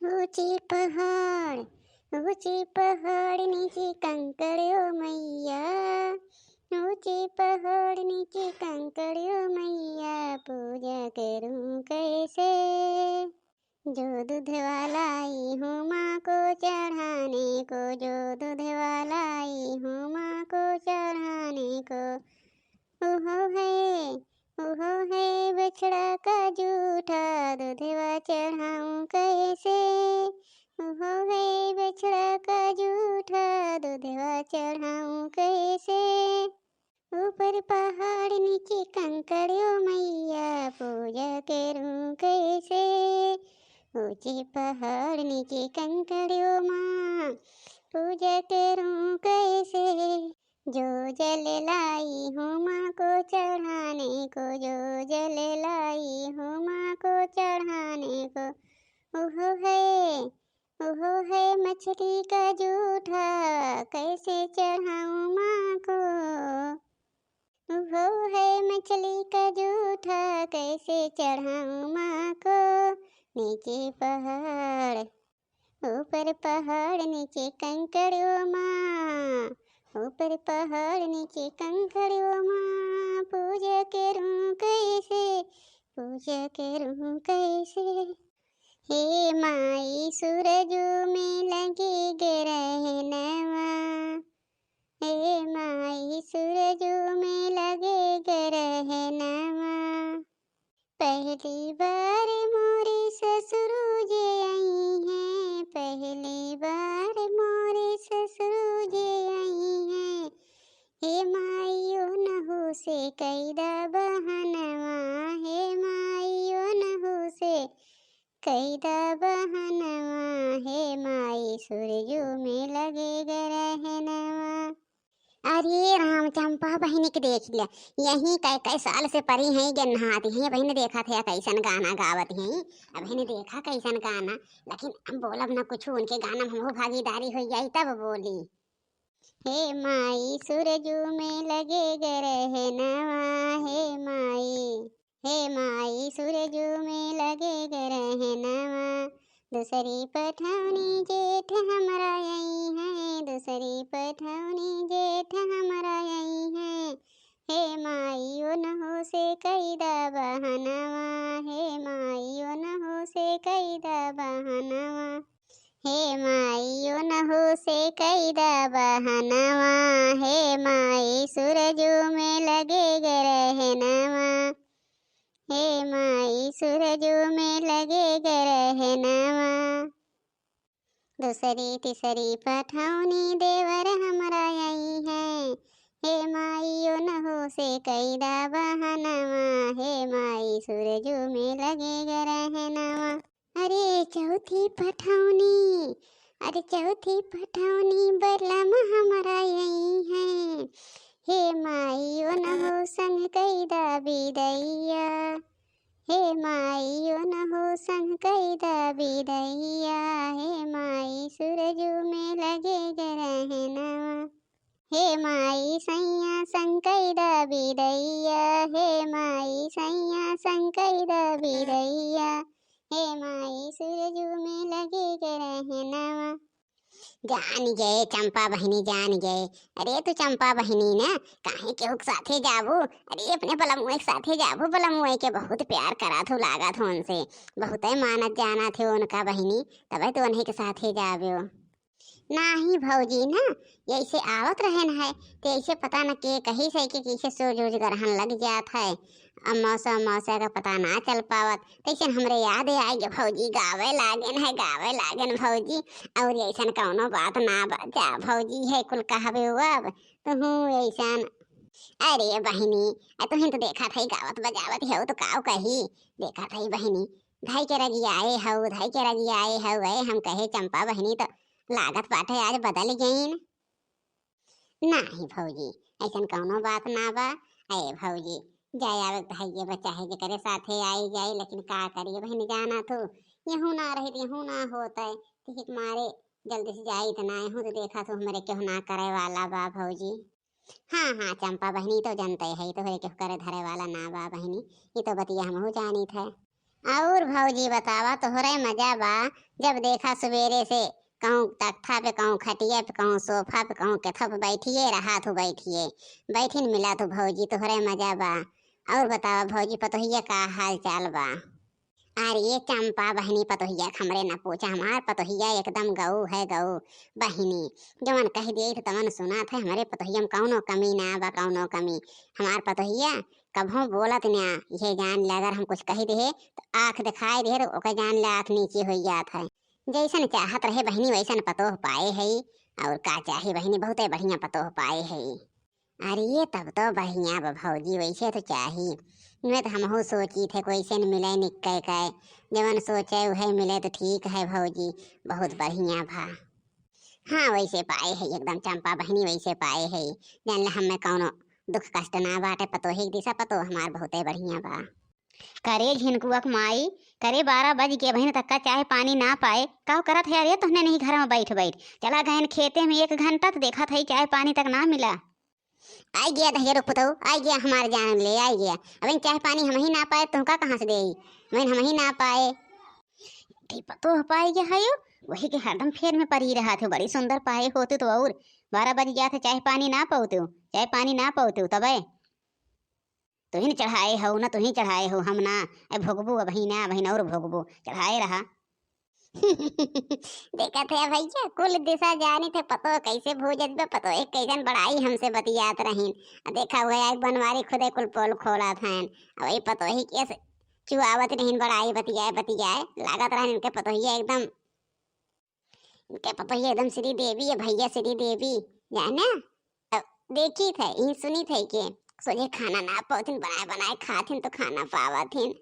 ऊंचे पहाड़ नीचे कंकड़ ओ मैया, ऊंचे पहाड़ नीचे कंकड़ ओ मैया, पूजा करूं कैसे। जो दूध वाला आई हूँ माँ को चढ़ाने को, जो दूध वाला आई हूँ माँ को चढ़ाने को। ओहो है बछड़ा का जूठा, दूधवा चढ़ाऊं कैसे। ओहो है बछड़ा का जूठा, दूधवा चढ़ाऊं कैसे। ऊपर पहाड़ नीचे कंकड़ ओ मैया, पूजा करूं कैसे। ऊंचे पहाड़ नीचे कंकड़ ओ माँ, पूजा करूं कैसे। जो जल लाई हूँ माँ को चढ़ाने को, जो जल लाई हूँ माँ को चढ़ाने को। ओहो है मछली का जूठा, कैसे चढ़ाऊं माँ को। ओहो है मछली का जूठा, कैसे चढ़ाऊं माँ को। नीचे पहाड़ ऊपर पहाड़ नीचे कंकड़ ओ माँ, ऊपर पहाड़ नीचे कंकड़ ओ माँ, पूजा करूं कैसे, पूजा करूं कैसे। हे माई सूरजों में लगे ग्रहणवा, हे माई सूरजों में लगे ग्रहणवा। पहली बार मोरे ससुर जे आई हैं, पहली बार मोरे ससुर जे आई हैं। हे माइयो नहु से कैदा बहनवा, हे माइयो नहु से कैदा बहनवा, हे माई सूरजों में लगे ग्रहणवा। अरे राम चंपा बहनी के देख लिया, यही कई साल से परी हैं के नहाती हैं। बहन देखा थे कैसन गाना गावत हैं, अब बहन देखा कैसन गाना, लेकिन हम बोलब न कुछ, उनके गाना में हमहू भागीदारी हो जाई तब बोली। हे माई सूरजों में लगे ग्रहणवा, हे माई सूरजों में लगे ग्रहणवा। दूसरी पठौनी जेठ हमरा आई है, दूसरी पठौनी जेठ हमरा आई है। हे माई ओनहु से कैदा बहनवा, हे माई ओनहु से कैदा बहनवा। हे माई ओनहु से कैदा बहनवा, हे माई सूरजों में लगे ग्रहणवा, हे माई सूरजों में लगे ग्रहणवा। दूसरी तीसरी पठौनी देवर हमरा आई है, हे माई ओनहु से कैदा बहनवा, हे माई सूरजों में लगे ग्रहणवा। अरे चौथी पठौनी, अरे चौथी पठौनी बलम हमरा आई है, हे माई ओनहु संग कैदा बिदैया, हे माई ओनहु संग कैदा बिदैया। हे माई सूरजों में लगे ग्रहणवा, हे माई सैया संग कैदा बिदैया, हे माई सैया संग कैदा बिदैया। हे माई सूरजों में लगे ग्रहणवा। जान गए चंपा बहनी जान गए। अरे तू चंपा बहनी ना काहे केहू के साथे जाबू, अरे अपने बलमुए के साथे जाबू, बलमुए के बहुत प्यार करा थो, लागत हो उनसे, बहुत मानत जाना थे उनका बहनी, तब तो उन्हीं के साथे जाबो। नाही भौजी ना ऐसे आवत रहन है, तो ऐसे पता न के कहीं से के कैसे सोच ग्रहण लग जात है, अब मौसम मौसा का पता ना चल पावत। तैसे हमरे याद आई कि भौजी गावे लागन भौजी, और ऐसा कौनो बात ना बचा भौजी है कुल कहबे अब तो हूँ ऐसा। अरे बहनी तुहिन तो देखा था गावत बजावत हो तो काव कही, देखा था बहनी धाई के रगी आए हऊ, धाई के रगी आए हऊ, हम कहे चंपा बहनी तो लागत बाटे आज बदल गईन। नहीं भौजी ऐसा कौनो बात ना बा। अरे भौजी जाए आवे भाई ये बच्चा है जे करे साथे आई जाए, लेकिन का करिए बहन जाना तो यहूँ ना रही यहूँ ना होता है, ठीक मारे जल्दी से जाई तो ना हूँ तो देखा तो हमारे क्यों ना करे वाला बा भौजी। हाँ हाँ चंपा बहनी तो जनते है तो केहू करे धरे वाला ना बा बहनी, ये तो बतिया हमहू जानी थे। और भौजी बतावा तोहरे मजा बा। जब देखा सवेरे से कहूँ तख्ता पे, कहूँ खटिया पे, कहूँ सोफा पे, कहूँ केथा पे बैठिए रहा तू बैठिए, बैठिन मिला तो भौजी तोहरे मजा बा। और बतावा भौजी पतोहिया का हाल चाल बा। अरे ये चंपा बहनी पतोहिया हमरे न पूछा, हमार पतोहिया एकदम गऊ है गऊ बहनी। जवन कह दिए थे तमन सुना थे, हमारे पतोहिया में कौनो कमी ना बा, कौनो कमी। हमार पतोहिया कभों बोलत ना, ये जान ले अगर हम कुछ कह दे तो आँख दिखाई दे तो ओके जान ले आँख नीचे हो जात है। जैसन चाहत रहे बहनी वैसन पतोह पाए है। और का चाहे बहनी, बहुते बढ़िया पतोह पाए है। अरे ये तब तो बढ़िया बा भौजी, वैसे तो चाही। मैं तो हमहू सोची थे कोई से न मिले निक्के के, जवन सोचे वही मिले तो ठीक है भौजी, बहुत बढ़िया भा। हाँ वैसे पाए है एकदम चंपा बहनी, वैसे पाए है। जान ला हमें कौनो दुख कष्ट ना बाटे, पतो ही दिशा पतो हमार बहुते बढ़िया बा। करे झिनकुअक माई, करे 12 बज के बहन तक का चाय पानी ना पाए, का करत है अरे तुहने नहीं घर में बैठ बैठ। चला गए खेते में 1 घंटा तो देखा था चाय पानी तक ना मिला। आई गया दहिया रुक पुतऊ, आई गया हमारे जान ले, आई गया। अब चाय पानी हम ही ना पाए तुमका कहाँ से दे, मैं हम ही ना पाए। ठीक तो पाए गया है यो, वही के हरदम फेर में पड़ी रहा थे। बड़ी सुंदर पाए होते तो, और 12 बज गया था चाय पानी ना पाते हो, चाय पानी ना पाते हो तब तो ही चढ़ाए हो ना, तो ही चढ़ाए हो हम ना। अब भोगबू अब ही ना, बहन और भोगबू चढ़ाए रहा। देखा थे भैया कुल दिशा जानी थे, पतो कैसे भूजत बे, पतो एक कैसन बड़ाई हमसे बतियात रहीन। देखा हुआ एक बनवारी खुदे कुल पोल खोला था, अब वही पतो ही कैसे चुआवत रहीन, बड़ाई बतियाए बतियाए लागत रहा इनके पतो ही एकदम, इनके पतो ही एकदम श्री देवी है भैया, श्री देवी जाना। देखी थे इन सुनी थे कि सोचे खाना ना पाथिन, बनाए बनाए खाथिन तो खाना पावथिन।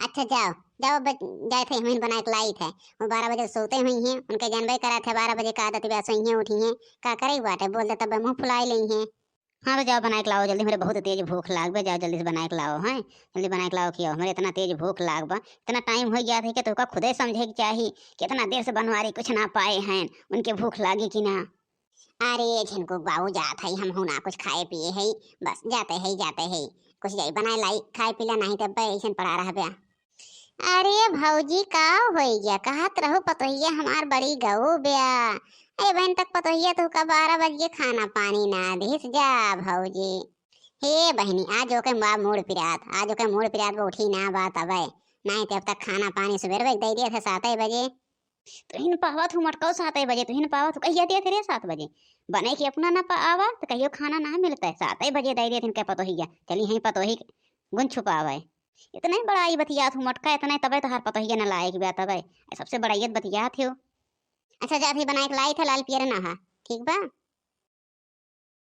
अच्छा जाओ जाओ जाए थे हम बना के लाई थे, वो 12 बजे सोते हुई हैं, उनके जानबे करा थे 12 बजे का आदत वैसे ही उठी हैं, का करे बाटे बोल दे तब मुंह फुलाई ली हैं। हाँ तो जाओ बना के लाओ जल्दी, मेरे बहुत तेज भूख लाग बे, जाओ जल्दी से बना के लाओ। हैं जल्दी बना के लाओ, खियो मेरे इतना तेज भूख लाग बा, इतना टाइम हो गया था कि तुका खुदे समझे के चाहिए कि इतना देर से बनवारी कुछ ना पाए हैं, उनके भूख लागी कि ना। अरे झिनको बाबू जात है, हम ना कुछ खाए पिए है, बस जाते है कुछ जाई बनाए लाई खाए पीला, नहीं तब ऐसा पड़ा रहा बया। अरे भौजी का हो गया, कहत रहो पतोहिया हमार बड़ी गऊ ब्या। अरे बहन तक पतोहिया तो का 12 बजे खाना पानी ना दिस जा भौजी। हे बहनी आज ओके मूड पिरात, आज ओके मूड पिरात वो उठी ना बात अब नहीं, तब तक खाना पानी सुबह दे दिया था 7 बजे। तो हिन पावा तू मटकाओ 7 बजे, तो हिन पावा तू कहिया दिया थे 7 बजे बने के अपना ना आवा तो कहियो खाना ना मिलता है, 7 बजे दे दिए थे पतोहिया। चली यहीं पतोही गुन छुपावे, इतना ही बड़ा बतिया हूँ मटका, इतना ही तबे तो हर पतोहिया न लाए कि तबे सबसे बड़ा बतिया थे। अच्छा जा बनाए के लाई थे लाल पियर ना, ठीक बा।